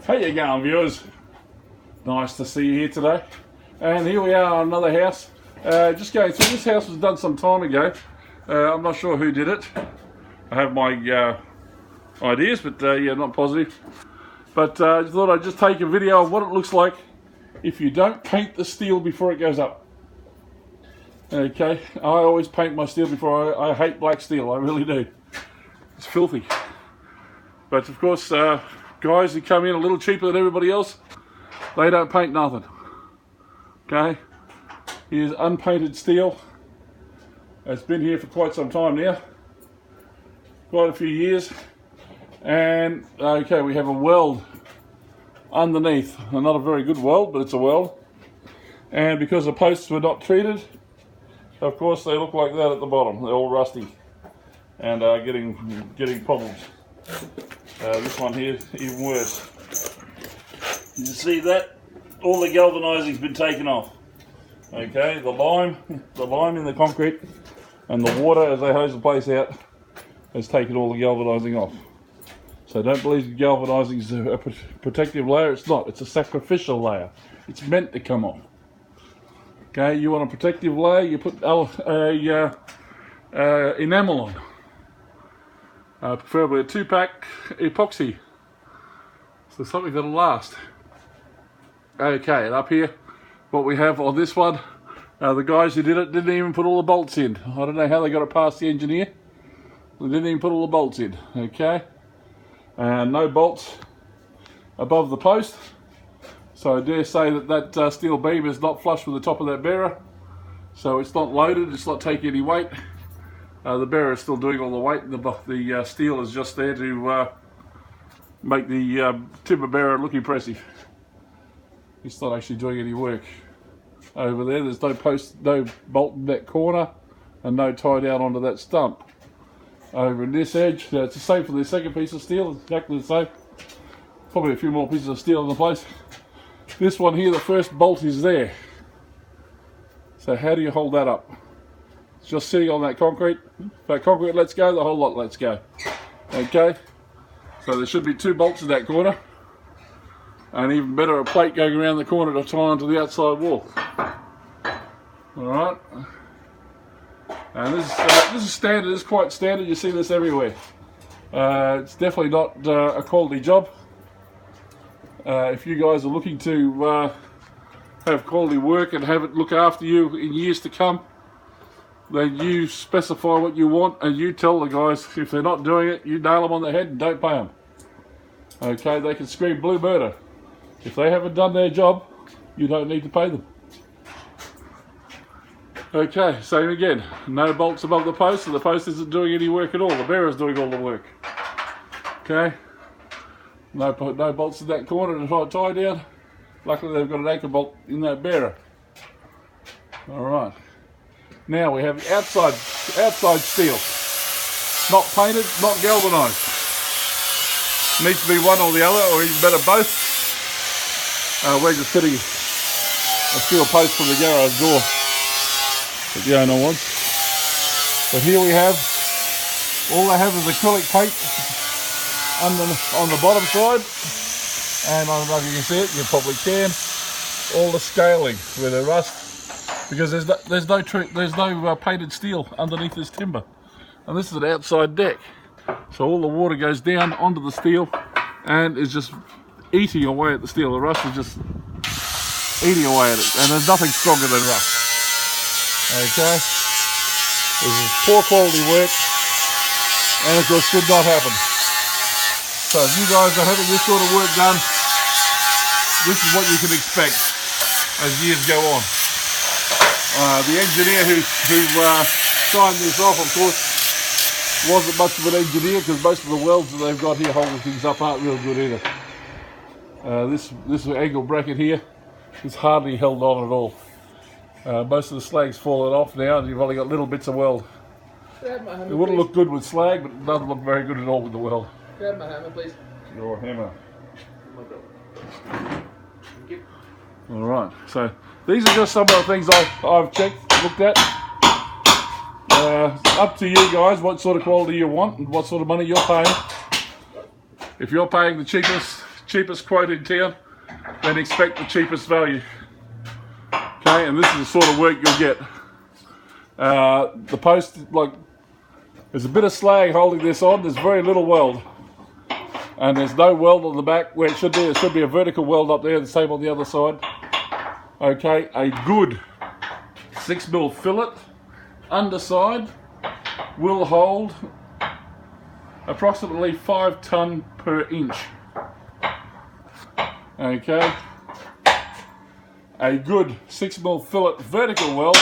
How you going, viewers? Nice to see you here today. And here we are on another house. Just going through. This house was done some time ago. I'm not sure who did it. I have my ideas, but yeah, not positive. But I thought I'd just take a video of what it looks like if you don't paint the steel before it goes up. Okay, I always paint my steel before. I hate black steel, I really do. It's filthy. But of course, guys who come in a little cheaper than everybody else, they don't paint nothing. Okay, here's unpainted steel. It's been here for quite some time now, quite a few years. And okay, we have a weld underneath. Not a very good weld, but it's a weld. And because the posts were not treated, of course they look like that at the bottom. They're all rusty and getting problems. This one here is even worse. You can see that all the galvanizing's been taken off. Okay, the lime in the concrete and the water as they hose the place out has taken all the galvanizing off. So don't believe galvanizing is a protective layer. It's not. It's a sacrificial layer. It's meant to come off. Okay, you want a protective layer, you put enamel on. Preferably a 2-pack epoxy. So something that'll last. Okay, and up here, what we have on this one, the guys who did it didn't even put all the bolts in. I don't know how they got it past the engineer. They didn't even put all the bolts in. Okay, and no bolts above the post. So I dare say that steel beam is not flush with the top of that bearer. So it's not loaded, it's not taking any weight. The bearer is still doing all the weight, and the steel is just there to make the timber bearer look impressive. It's not actually doing any work. Over there, there's no post, no bolt in that corner, and no tie down onto that stump. Over in this edge, it's the same for the second piece of steel, exactly the same. Probably a few more pieces of steel in the place. This one here, the first bolt is there. So how do you hold that up? It's just sitting on that concrete. If that concrete lets go, the whole lot lets go. Okay, so there should be 2 bolts in that corner, and even better, a plate going around the corner to tie onto the outside wall. Alright, and this is standard. This is quite standard. You see this everywhere. It's definitely not a quality job. If you guys are looking to have quality work and have it look after you in years to come, then you specify what you want and you tell the guys if they're not doing it, you nail them on the head and don't pay them. Okay, they can scream blue murder. If they haven't done their job, you don't need to pay them. Okay, same again. No bolts above the post, so the post isn't doing any work at all. The bearer's doing all the work. Okay. No bolts in that corner to tie down. Luckily they've got an anchor bolt in that bearer. Alright. Now we have outside steel. Not painted, not galvanised. Needs to be one or the other, or even better both. We're just fitting a steel post from the garage door that the owner wants. But here we have, all they have is acrylic paint on the bottom side, and I don't know if you can see it, you probably can, all the scaling where they rust, because there's no painted steel underneath this timber, and this is an outside deck, so all the water goes down onto the steel and is just eating away at the steel. The rust is just eating away at it, and there's nothing stronger than rust. Okay, this is poor quality work, and of course should not happen. So if you guys are having this sort of work done, this is what you can expect as years go on. The engineer who signed this off, of course, wasn't much of an engineer, because most of the welds that they've got here holding things up aren't real good either. This angle bracket here is hardly held on at all. Most of the slag's fallen off now, and you've only got little bits of weld. It wouldn't look good with slag, but it doesn't look very good at all with the weld. Grab my hammer, please. Your hammer. Alright, so these are just some of the things I've checked, looked at. Up to you guys what sort of quality you want and what sort of money you're paying. If you're paying the cheapest cheapest quote in town, then expect the cheapest value. Okay, and this is the sort of work you'll get. The post, like, there's a bit of slag holding this on, there's very little weld. And there's no weld on the back where it should be. There should be a vertical weld up there, the same on the other side. Okay, a good 6mm fillet underside will hold approximately 5 ton per inch. Okay, a good 6mm fillet vertical weld